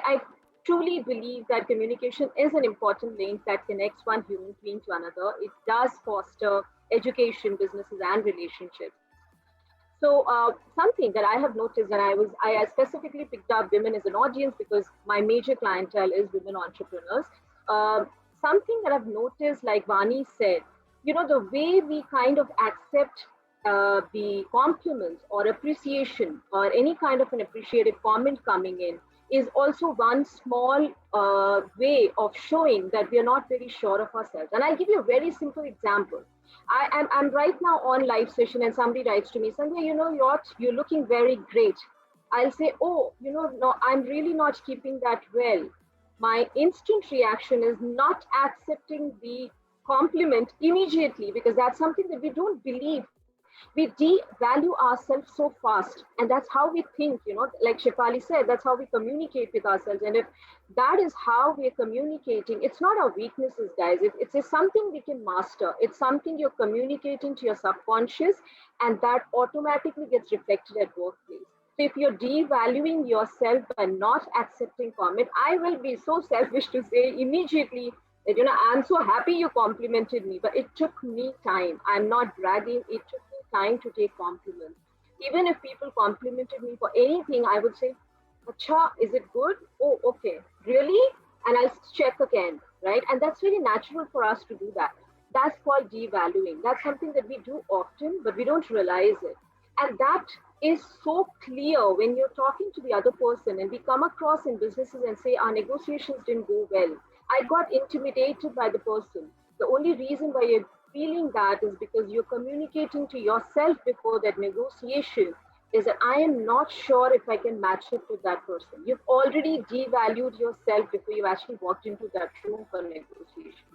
I truly believe that communication is an important link that connects one human being to another. It does foster education, businesses, and relationships. So something that I have noticed, and I specifically picked up women as an audience because my major clientele is women entrepreneurs. Something that I've noticed, like Vani said, the way we kind of accept the compliments or appreciation or any kind of an appreciative comment coming in is also one small way of showing that we are not very sure of ourselves. And I'll give you a very simple example. I'm right now on live session and somebody writes to me, Sandhya, you're looking very great. I'll say, oh, no, I'm really not keeping that well. My instant reaction is not accepting the compliment immediately because that's something that we don't believe. We devalue ourselves so fast, and that's how we think, like Shefali said, that's how we communicate with ourselves. And if that is how we're communicating, it's not our weaknesses, guys. It's something we can master. It's something you're communicating to your subconscious, and that automatically gets reflected at workplace. So if you're devaluing yourself by not accepting comment, I will be so selfish to say immediately that, I'm so happy you complimented me, but it took me time. I'm not bragging. It took me time to take compliments. Even if people complimented me for anything, I would say, Acha, is it good? Oh, okay. Really? And I'll check again, right? And that's very natural for us to do that. That's called devaluing. That's something that we do often, but we don't realize it. And that is so clear when you're talking to the other person and we come across in businesses and say our negotiations didn't go well. I got intimidated by the person. The only reason why you're feeling that is because you're communicating to yourself before that negotiation is that I am not sure if I can match it with that person. You've already devalued yourself before you actually walked into that room for negotiation.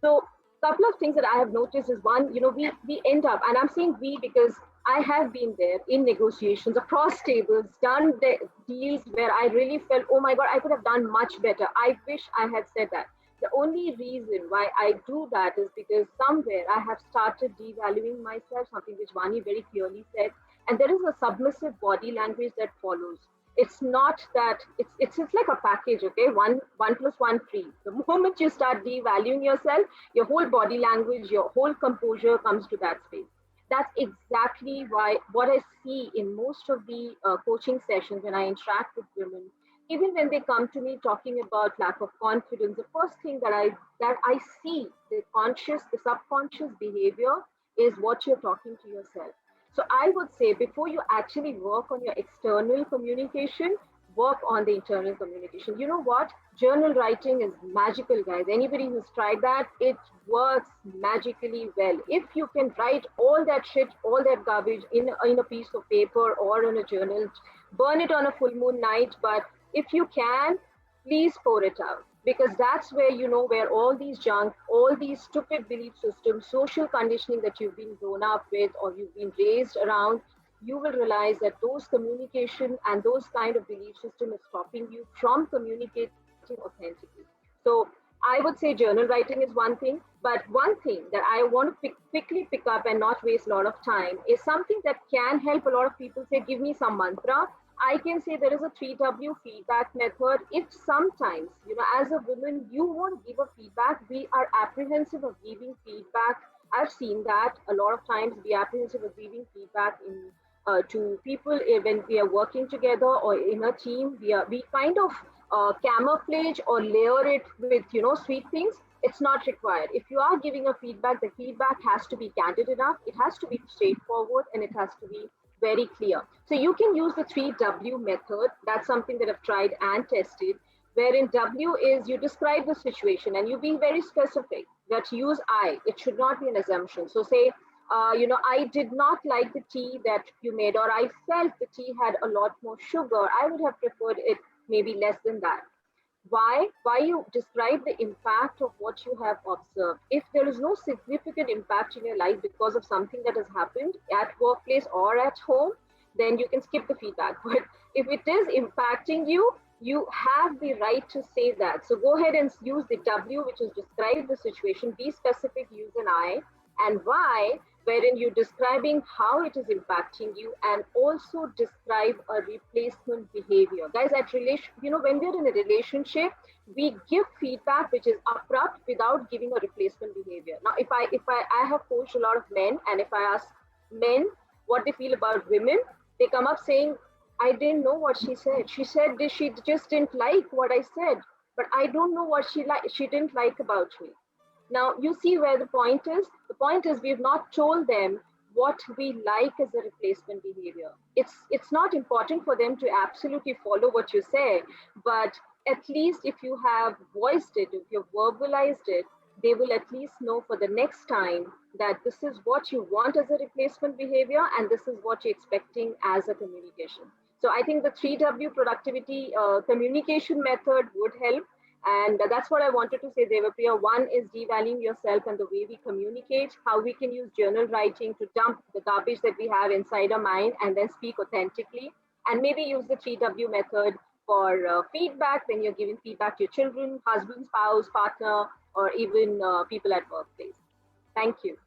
So a couple of things that I have noticed is one, we end up, and I'm saying we because I have been there in negotiations across tables, done the deals where I really felt, oh my God, I could have done much better. I wish I had said that. The only reason why I do that is because somewhere I have started devaluing myself, something which Vani very clearly said. And there is a submissive body language that follows. It's not that it's like a package, okay? One plus one free. The moment you start devaluing yourself, your whole body language, your whole composure comes to that space. That's exactly why what I see in most of the coaching sessions when I interact with women, even when they come to me talking about lack of confidence, the first thing that I see the subconscious behavior is what you're talking to yourself. So I would say before you actually work on your external communication, work on the internal communication. You know what? Journal writing is magical, guys. Anybody who's tried that, it works magically well. If you can write all that shit, all that garbage in a piece of paper or in a journal, burn it on a full moon night. But if you can, please pour it out because that's where where all these junk, all these stupid belief systems, social conditioning that you've been grown up with or you've been raised around, you will realize that those communication and those kind of belief system is stopping you from communicating authentically. So I would say journal writing is one thing, but one thing that I want to quickly pick up and not waste a lot of time is something that can help a lot of people say, give me some mantra. I can say there is a 3W feedback method. If sometimes, as a woman, you want to give a feedback, we are apprehensive of giving feedback. I've seen that a lot of times, be apprehensive of giving feedback to people when we are working together or in a team. We kind of camouflage or layer it with sweet things. It's not required. If you are giving a feedback, the feedback has to be candid enough. It has to be straightforward and it has to be very clear. So you can use the 3W method. That's something that I've tried and tested, wherein W is you describe the situation and you being very specific that use I. It should not be an assumption. So say, I did not like the tea that you made, or I felt the tea had a lot more sugar. I would have preferred it maybe less than that. Why? Why you describe the impact of what you have observed. If there is no significant impact in your life because of something that has happened at workplace or at home, then you can skip the feedback. But if it is impacting you, you have the right to say that. So go ahead and use the W, which is describe the situation, be specific, use an I, and why. wherein you're describing how it is impacting you and also describe a replacement behavior. Guys, at relation, when we're in a relationship, we give feedback which is abrupt without giving a replacement behavior. Now, if I have coached a lot of men, and if I ask men what they feel about women, they come up saying, I didn't know what she said. She said this, she just didn't like what I said, but I don't know what she didn't like about me. Now, you see where the point is? The point is we've not told them what we like as a replacement behavior. It's not important for them to absolutely follow what you say, but at least if you have voiced it, if you've verbalized it, they will at least know for the next time that this is what you want as a replacement behavior and this is what you're expecting as a communication. So I think the 3W productivity communication method would help, and that's what I wanted to say, Devapriya. One is devaluing yourself and the way we communicate, how we can use journal writing to dump the garbage that we have inside our mind and then speak authentically. And maybe use the 3W method for feedback when you're giving feedback to your children, husband, spouse, partner, or even people at workplace. Thank you.